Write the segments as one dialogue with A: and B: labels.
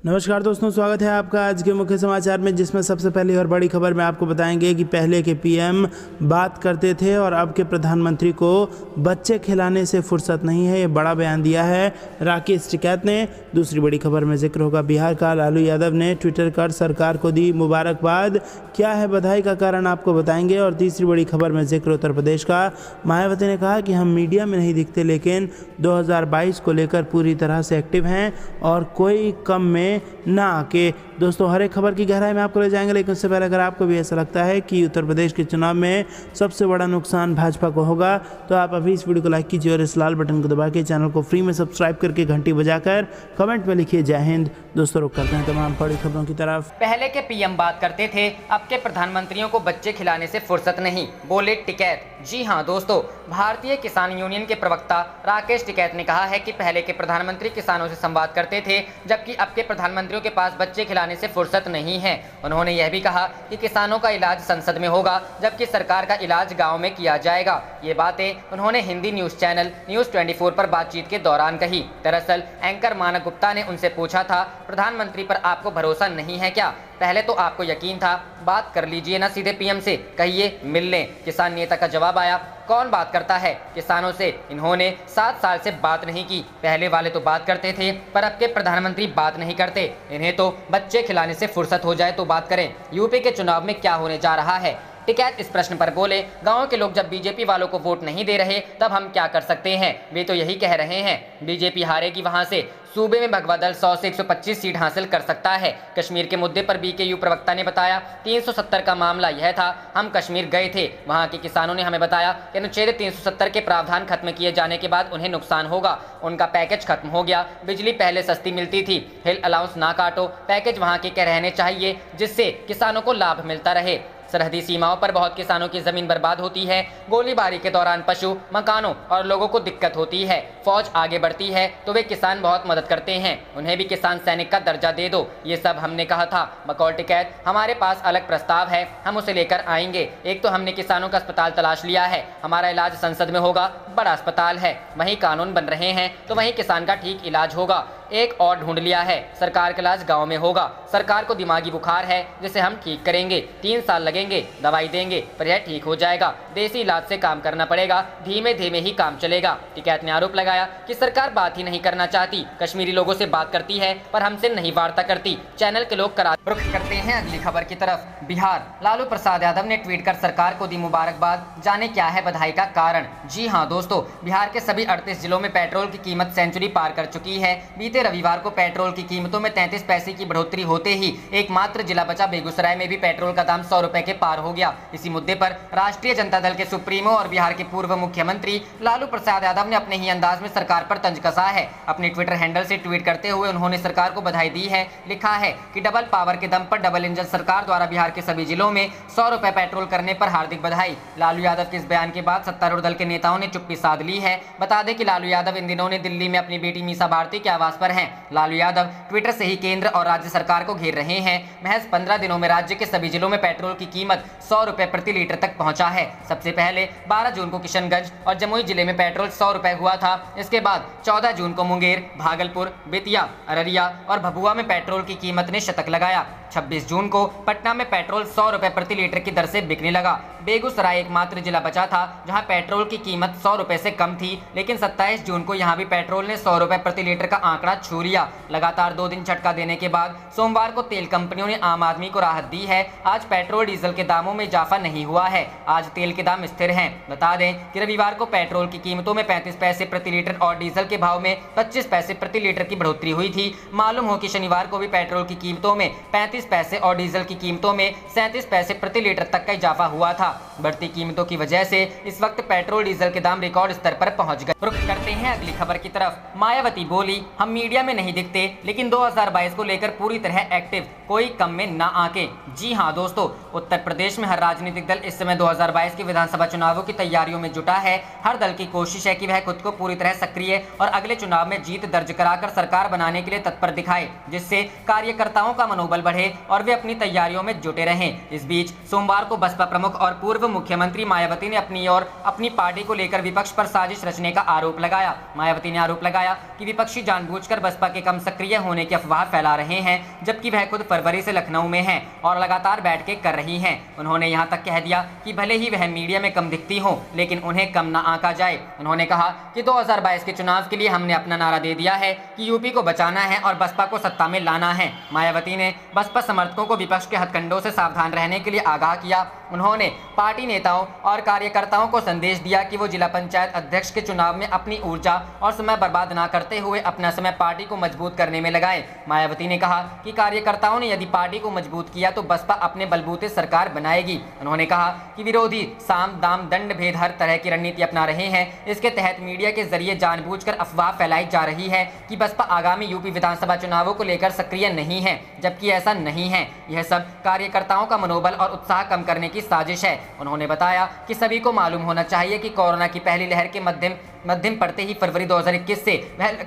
A: नमस्कार दोस्तों, स्वागत है आपका आज के मुख्य समाचार में, जिसमें सबसे पहली और बड़ी खबर में आपको बताएंगे कि पहले के पीएम बात करते थे और अब के प्रधानमंत्री को बच्चे खिलाने से फुर्सत नहीं है। ये बड़ा बयान दिया है राकेश टिकैत ने। दूसरी बड़ी खबर में जिक्र होगा बिहार का। लालू यादव ने ट्विटर कर सरकार को दी मुबारकबाद। क्या है बधाई का कारण, आपको बताएंगे। और तीसरी बड़ी खबर में जिक्र उत्तर प्रदेश का। मायावती ने कहा कि हम मीडिया में नहीं दिखते, लेकिन 2022 को लेकर पूरी तरह से एक्टिव हैं और कोई कम में ना आके। दोस्तों, हर एक खबर की गहराई में आपको ले जाएंगे, लेकिन उससे पहले अगर आपको भी ऐसा लगता है कि उत्तर प्रदेश के चुनाव में सबसे बड़ा नुकसान भाजपा को होगा, तो आप अभी इस वीडियो को लाइक कीजिए और इस लाल बटन को दबा के चैनल को फ्री में सब्सक्राइब करके घंटी बजाकर कमेंट में लिखिए जय हिंद। दोस्तों, रुक करते हैं तमाम बड़ी खबरों की तरफ।
B: पहले के पीएम बात करते थे, अब के प्रधानमंत्रियों को बच्चे खिलाने से फुर्सत नहीं, बोले टिकैत। जी हां दोस्तों, भारतीय किसान यूनियन के प्रवक्ता राकेश टिकैत ने कहा है कि पहले के प्रधानमंत्री किसानों से संवाद करते थे, जबकि अब के प्रधानमंत्रियों के पास बच्चे खिलाने से फुर्सत नहीं है। उन्होंने यह भी कहा कि किसानों का इलाज संसद में होगा, जबकि सरकार का इलाज गाँव में किया जाएगा। ये बातें उन्होंने हिंदी न्यूज चैनल न्यूज 24 पर बातचीत के दौरान कही। दरअसल एंकर मानक गुप्ता ने उनसे पूछा था, प्रधानमंत्री पर आपको भरोसा नहीं है क्या? पहले तो आपको यकीन था, बात कर लीजिए ना सीधे पीएम से, कहिए मिल लें। किसान नेता का जवाब आया, कौन बात करता है किसानों से? इन्होंने 7 साल से बात नहीं की। पहले वाले तो बात करते थे, पर अब के प्रधानमंत्री बात नहीं करते। इन्हें तो बच्चे खिलाने से फुर्सत हो जाए तो बात करें। यूपी के चुनाव में क्या होने जा रहा है? टिकैत इस प्रश्न पर बोले, गांव के लोग जब बीजेपी वालों को वोट नहीं दे रहे, तब हम क्या कर सकते हैं? वे तो यही कह रहे हैं, बीजेपी हारेगी, वहां से सूबे में भगवा दल 100 से 125 सीट हासिल कर सकता है। कश्मीर के मुद्दे पर बीकेयू प्रवक्ता ने बताया, 370 का मामला यह था, हम कश्मीर गए थे, वहां के किसानों ने हमें बताया कि अनुच्छेद 370 के प्रावधान खत्म किए जाने के बाद उन्हें नुकसान होगा। उनका पैकेज खत्म हो गया, बिजली पहले सस्ती मिलती थी, हिल अलाउंस ना काटो, पैकेज वहां के रहने चाहिए, जिससे किसानों को लाभ मिलता रहे। सरहदी सीमाओं पर बहुत किसानों की जमीन बर्बाद होती है, गोलीबारी के दौरान पशु, मकानों और लोगों को दिक्कत होती है। फौज आगे बढ़ती है तो वे किसान बहुत मदद करते हैं, उन्हें भी किसान सैनिक का दर्जा दे दो, ये सब हमने कहा था। बकौल टिकैत, हमारे पास अलग प्रस्ताव है, हम उसे लेकर आएंगे। एक तो हमने किसानों का अस्पताल तलाश लिया है, हमारा इलाज संसद में होगा, बड़ा अस्पताल है, वहीं कानून बन रहे हैं तो वहीं किसान का ठीक इलाज होगा। एक और ढूंढ लिया है, सरकार का इलाज गाँव में होगा। सरकार को दिमागी बुखार है, जिसे हम ठीक करेंगे, 3 साल लगेंगे, दवाई देंगे, पर यह ठीक हो जाएगा। देसी इलाज से काम करना पड़ेगा, धीमे धीमे ही काम चलेगा। टिकैत ने आरोप लगाया कि सरकार बात ही नहीं करना चाहती, कश्मीरी लोगों से बात करती है पर हमसे नहीं वार्ता करती। चैनल के लोग करा। रुख करते हैं अगली खबर की तरफ। बिहार, लालू प्रसाद यादव ने ट्वीट कर सरकार को दी मुबारकबाद। जाने क्या है बधाई का कारण? जी हाँ दोस्तों, बिहार के सभी 38 जिलों में पेट्रोल की कीमत सेंचुरी पार कर चुकी है। बीते रविवार को पेट्रोल की कीमतों में 33 पैसे की बढ़ोतरी होते ही एकमात्र जिला बचा बेगूसराय में भी पेट्रोल का दाम 100 रुपए के पार हो गया। इसी मुद्दे पर राष्ट्रीय जनता दल के सुप्रीमो और बिहार के पूर्व मुख्यमंत्री लालू प्रसाद यादव ने अपने ही अंदाज में सरकार पर तंज कसा है। अपने ट्विटर हैंडल से ट्वीट करते हुए उन्होंने सरकार को बधाई दी है। लिखा है कि डबल पावर के दम पर डबल इंजन सरकार द्वारा बिहार के सभी जिलों में 100 रुपए पेट्रोल करने पर हार्दिक बधाई। लालू यादव के इस बयान के बाद सत्तारूढ़ दल के नेताओं ने चुप्पी साध ली है। बता दें कि लालू यादव इन दिनों ने दिल्ली में अपनी बेटी मीसा भारती के आवास पर हैं। लालू यादव ट्विटर से ही केंद्र और राज्य सरकार को घेर रहे हैं। महज 15 दिनों में राज्य के सभी जिलों में पेट्रोल की कीमत 100 रुपए प्रति लीटर तक पहुंचा है। सबसे पहले 12 जून को किशनगंज और जमुई जिले में पेट्रोल 100 रुपए हुआ था। इसके बाद 14 जून को मुंगेर, भागलपुर, बेतिया, अररिया और भभुआ में पेट्रोल की कीमत ने शतक लगाया। 26 जून को पटना में पेट्रोल 100 रुपए प्रति लीटर की दर से बिकने लगा। बेगूसराय एकमात्र जिला बचा था जहां पेट्रोल की कीमत 100 रुपए से कम थी, लेकिन 27 जून को यहां भी पेट्रोल ने 100 रुपए प्रति लीटर का आंकड़ा छू लिया। लगातार 2 दिन झटका देने के बाद सोमवार को तेल कंपनियों ने आम आदमी को राहत दी है। आज पेट्रोल डीजल के दामों में इजाफा नहीं हुआ है, आज तेल के दाम स्थिर हैं। बता दें कि रविवार को पेट्रोल की कीमतों में 35 पैसे प्रति लीटर और डीजल के भाव में 25 पैसे प्रति लीटर की बढ़ोतरी हुई थी। मालूम हो कि शनिवार को भी पेट्रोल की कीमतों में 35 पैसे और डीजल की कीमतों में 37 पैसे प्रति लीटर तक का इजाफा हुआ था। बढ़ती कीमतों की वजह से इस वक्त पेट्रोल डीजल के दाम रिकॉर्ड स्तर पर पहुंच गए। रुख करते हैं अगली खबर की तरफ। मायावती बोली, हम मीडिया में नहीं दिखते, लेकिन 2022 को लेकर पूरी तरह एक्टिव, कोई कम में ना आके। जी हाँ दोस्तों, उत्तर प्रदेश में हर राजनीतिक दल इस समय 2022 के विधानसभा चुनावों की तैयारियों में जुटा है। हर दल की कोशिश है कि वह खुद को पूरी तरह सक्रिय और अगले चुनाव में जीत दर्ज कराकर सरकार बनाने के लिए तत्पर दिखाए, जिससे कार्यकर्ताओं का मनोबल बढ़े और वे अपनी तैयारियों में जुटे रहें। इस बीच सोमवार को बसपा प्रमुख और पूर्व मुख्यमंत्री मायावती ने अपनी और अपनी पार्टी को लेकर विपक्ष पर साजिश रचने का आरोप लगाया। मायावती ने आरोप लगाया कि विपक्षी जानबूझकर जानबूझकर बसपा के कम सक्रिय होने की अफवाह फैला रहे हैं, जबकि वह खुद फरवरी से लखनऊ में हैं और लगातार बैठकें कर रही हैं। उन्होंने यहां तक कह दिया कि भले ही वह मीडिया में कम दिखती हो, लेकिन उन्हें कम न आंका जाए। उन्होंने कहा कि 2022 के चुनाव के लिए हमने अपना नारा दे दिया है कि यूपी को बचाना है और बसपा को सत्ता में लाना है। मायावती ने बसपा समर्थकों को विपक्ष के हथकंडों से सावधान रहने के लिए आगाह किया। उन्होंने पार्टी नेताओं और कार्यकर्ताओं को संदेश दिया कि वो जिला पंचायत अध्यक्ष के चुनाव में अपनी ऊर्जा और समय बर्बाद न करते हुए अपना समय पार्टी को मजबूत करने में लगाएं। मायावती ने कहा कि कार्यकर्ताओं ने यदि पार्टी को मजबूत किया तो बसपा अपने बलबूते सरकार बनाएगी। उन्होंने कहा कि विरोधी साम दाम दंड भेद हर तरह की रणनीति अपना रहे हैं। इसके तहत मीडिया के जरिए जानबूझकर अफवाह फैलाई जा रही है कि बसपा आगामी यूपी विधानसभा चुनावों को लेकर सक्रिय नहीं है, जबकि ऐसा नहीं है। यह सब कार्यकर्ताओं का मनोबल और उत्साह कम करने की साजिश है। उन्होंने बताया कि सभी को मालूम होना चाहिए कि कोरोना की पहली लहर के मध्यम पड़ते ही फरवरी 2021 से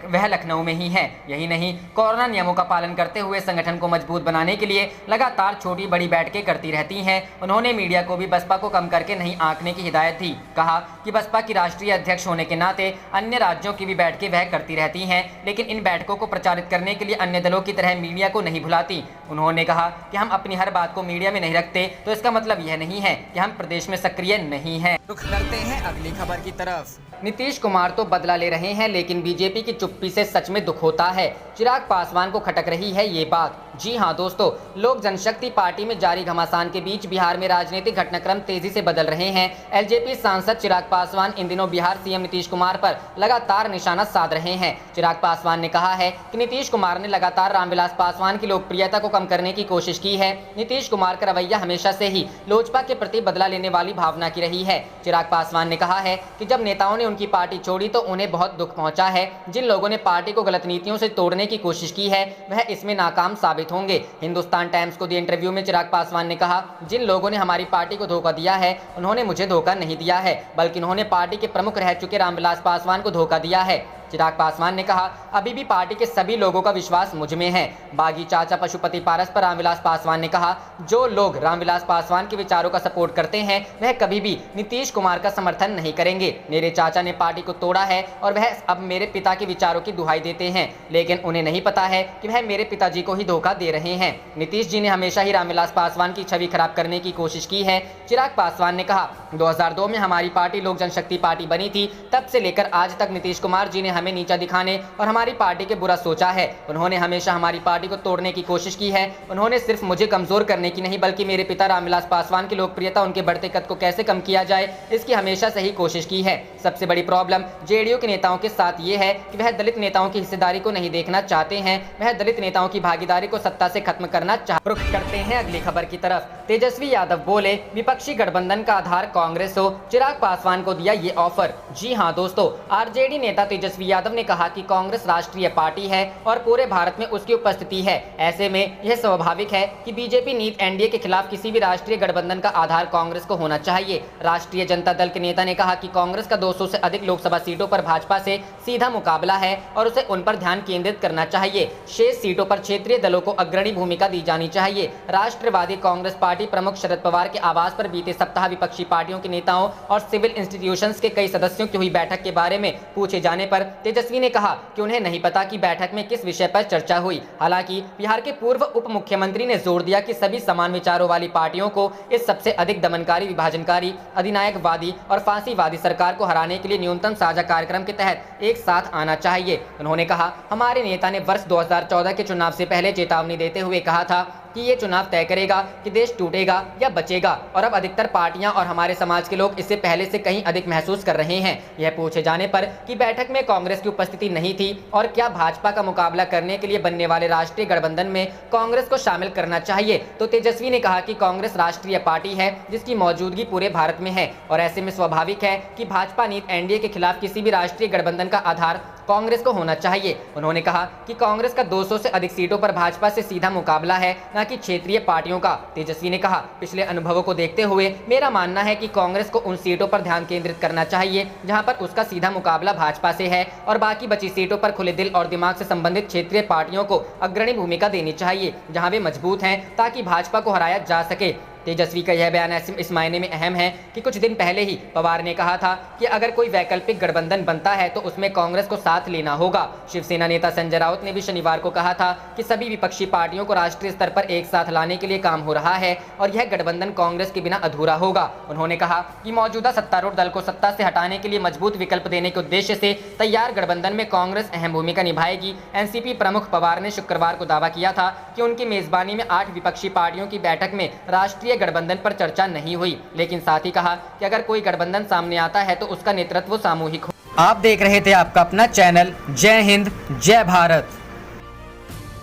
B: वह लखनऊ में ही है। यही नहीं, कोरोना नियमों का पालन करते हुए संगठन को मजबूत बनाने के लिए लगातार छोटी बड़ी बैठकें करती रहती हैं। उन्होंने मीडिया को भी बसपा को कम करके नहीं आंकने की हिदायत दी। कहा कि बसपा की राष्ट्रीय अध्यक्ष होने के नाते अन्य राज्यों की भी बैठकें वह करती रहती हैं, लेकिन इन बैठकों को प्रचारित करने के लिए अन्य दलों की तरह मीडिया को नहीं भुलाती। उन्होंने कहा कि हम अपनी हर बात को मीडिया में नहीं रखते तो इसका मतलब यह नहीं है कि हम प्रदेश में सक्रिय नहीं हैं।
C: रुख करते हैं अगली खबर की तरफ।
B: नीतीश कुमार तो बदला ले रहे हैं, लेकिन बीजेपी की चुप्पी से सच में दुख होता है। चिराग पासवान को खटक रही है ये बात। जी हां दोस्तों, लोक जनशक्ति पार्टी में जारी घमासान के बीच बिहार में राजनीतिक घटनाक्रम तेजी से बदल रहे हैं। एलजेपी सांसद चिराग पासवान इन दिनों बिहार सीएम नीतीश कुमार पर लगातार निशाना साध रहे हैं। चिराग पासवान ने कहा है कि नीतीश कुमार ने लगातार रामविलास पासवान की लोकप्रियता को कम करने की कोशिश की है। नीतीश कुमार का रवैया हमेशा से ही लोजपा के प्रति बदला लेने वाली भावना की रही है। चिराग पासवान ने कहा है कि जब नेताओं ने उनकी पार्टी छोड़ी तो उन्हें बहुत दुख पहुंचा है। जिन लोगों ने पार्टी को गलत नीतियों से तोड़ने की कोशिश की है वह इसमें नाकाम साबित होंगे। हिंदुस्तान टाइम्स को दिए इंटरव्यू में चिराग पासवान ने कहा, जिन लोगों ने हमारी पार्टी को धोखा दिया है उन्होंने मुझे धोखा नहीं दिया है, बल्कि उन्होंने पार्टी के प्रमुख रह चुके रामविलास पासवान को धोखा दिया है। चिराग पासवान ने कहा, अभी भी पार्टी के सभी लोगों का विश्वास मुझ में है। बागी चाचा पशुपति पारस पर रामविलास पासवान ने कहा, जो लोग रामविलास पासवान के विचारों का सपोर्ट करते हैं वह कभी भी नीतीश कुमार का समर्थन नहीं करेंगे। मेरे चाचा ने पार्टी को तोड़ा है और वह अब मेरे पिता के विचारों की दुहाई देते हैं, लेकिन उन्हें नहीं पता है कि वह मेरे पिताजी को ही धोखा दे रहे हैं। नीतीश जी ने हमेशा ही रामविलास पासवान की छवि खराब करने की कोशिश की है। चिराग पासवान ने कहा, 2002 में हमारी पार्टी लोक जनशक्ति पार्टी बनी थी, तब से लेकर आज तक नीतीश कुमार जी ने हमें नीचा दिखाने और हमारी पार्टी के बुरा सोचा है। उन्होंने हमेशा हमारी पार्टी को तोड़ने की कोशिश की है। उन्होंने सिर्फ मुझे कमजोर करने की नहीं, बल्कि मेरे पिता रामविलास पासवान की लोकप्रियता, उनके बढ़ते कद को कैसे कम किया जाए इसकी हमेशा से ही कोशिश की है। सबसे बड़ी प्रॉब्लम जेडीयू के नेताओं के साथ ये है कि वह दलित नेताओं की हिस्सेदारी को नहीं देखना चाहते हैं। वह दलित नेताओं की भागीदारी को सत्ता से खत्म करना चाहते। रुख करते हैं अगली खबर की तरफ। तेजस्वी यादव बोले, विपक्षी गठबंधन का आधार कांग्रेस हो, चिराग पासवान को दिया ये ऑफर। जी हां दोस्तों, आरजेडी नेता तेजस्वी यादव ने कहा कि कांग्रेस राष्ट्रीय पार्टी है और पूरे भारत में उसकी उपस्थिति है। ऐसे में यह स्वाभाविक है कि बीजेपी नीत एनडीए के खिलाफ किसी भी राष्ट्रीय गठबंधन का आधार कांग्रेस को होना चाहिए। राष्ट्रीय जनता दल के नेता ने कहा कि कांग्रेस का 200 से अधिक लोकसभा सीटों पर भाजपा से सीधा मुकाबला है और उसे उन पर ध्यान केंद्रित करना चाहिए। शेष सीटों पर क्षेत्रीय दलों को अग्रणी भूमिका दी जानी चाहिए। राष्ट्रवादी कांग्रेस पार्टी प्रमुख शरद पवार के आवास पर बीते सप्ताह विपक्षी पार्टियों के नेताओं और सिविल इंस्टीट्यूशंस के कई सदस्यों की हुई बैठक के बारे में पूछे जाने पर तेजस्वी ने कहा कि उन्हें नहीं पता कि बैठक में किस विषय पर चर्चा हुई। हालांकि बिहार के पूर्व उप मुख्यमंत्री ने जोर दिया कि सभी समान विचारों वाली पार्टियों को इस सबसे अधिक दमनकारी, विभाजनकारी, अधिनायकवादी और फांसीवादी सरकार को हराने के लिए न्यूनतम साझा कार्यक्रम के तहत एक साथ आना चाहिए। उन्होंने कहा, हमारे नेता ने वर्ष 2014 के चुनाव से पहले चेतावनी देते हुए कहा था कि ये चुनाव तय करेगा कि देश टूटेगा या बचेगा, और अब अधिकतर पार्टियां और हमारे समाज के लोग इससे पहले से कहीं अधिक महसूस कर रहे हैं। यह पूछे जाने पर कि बैठक में कांग्रेस की उपस्थिति नहीं थी और क्या भाजपा का मुकाबला करने के लिए बनने वाले राष्ट्रीय गठबंधन में कांग्रेस को शामिल करना चाहिए, तो तेजस्वी ने कहा कि कांग्रेस राष्ट्रीय पार्टी है जिसकी मौजूदगी पूरे भारत में है और ऐसे में स्वाभाविक है कि भाजपा नीत एनडीए के खिलाफ किसी भी राष्ट्रीय गठबंधन का आधार कांग्रेस को होना चाहिए। उन्होंने कहा कि कांग्रेस का 200 से अधिक सीटों पर भाजपा से सीधा मुकाबला है, न कि क्षेत्रीय पार्टियों का। तेजस्वी ने कहा, पिछले अनुभवों को देखते हुए मेरा मानना है कि कांग्रेस को उन सीटों पर ध्यान केंद्रित करना चाहिए जहां पर उसका सीधा मुकाबला भाजपा से है, और बाकी बची सीटों पर खुले दिल और दिमाग से संबंधित क्षेत्रीय पार्टियों को अग्रणी भूमिका देनी चाहिए जहां वे मजबूत हैं, ताकि भाजपा को हराया जा सके। तेजस्वी का यह बयान इस मायने में अहम है कि कुछ दिन पहले ही पवार ने कहा था कि अगर कोई वैकल्पिक गठबंधन बनता है तो उसमें कांग्रेस को साथ लेना होगा। शिवसेना नेता संजय राउत ने भी शनिवार को कहा था कि सभी विपक्षी पार्टियों को राष्ट्रीय स्तर पर एक साथ लाने के लिए काम हो रहा है और यह गठबंधन कांग्रेस के बिना अधूरा होगा। उन्होंने कहा कि मौजूदा सत्तारूढ़ दल को सत्ता से हटाने के लिए मजबूत विकल्प देने के उद्देश्य से तैयार गठबंधन में कांग्रेस अहम भूमिका निभाएगी। एनसीपी प्रमुख पवार ने शुक्रवार को दावा किया था कि उनकी मेजबानी में 8 विपक्षी पार्टियों की बैठक में राष्ट्रीय गठबंधन पर चर्चा नहीं हुई, लेकिन साथ ही कहा कि अगर कोई गठबंधन सामने आता है तो उसका नेतृत्व सामूहिक हो।
C: आप देख रहे थे आपका अपना चैनल जय हिंद जय भारत।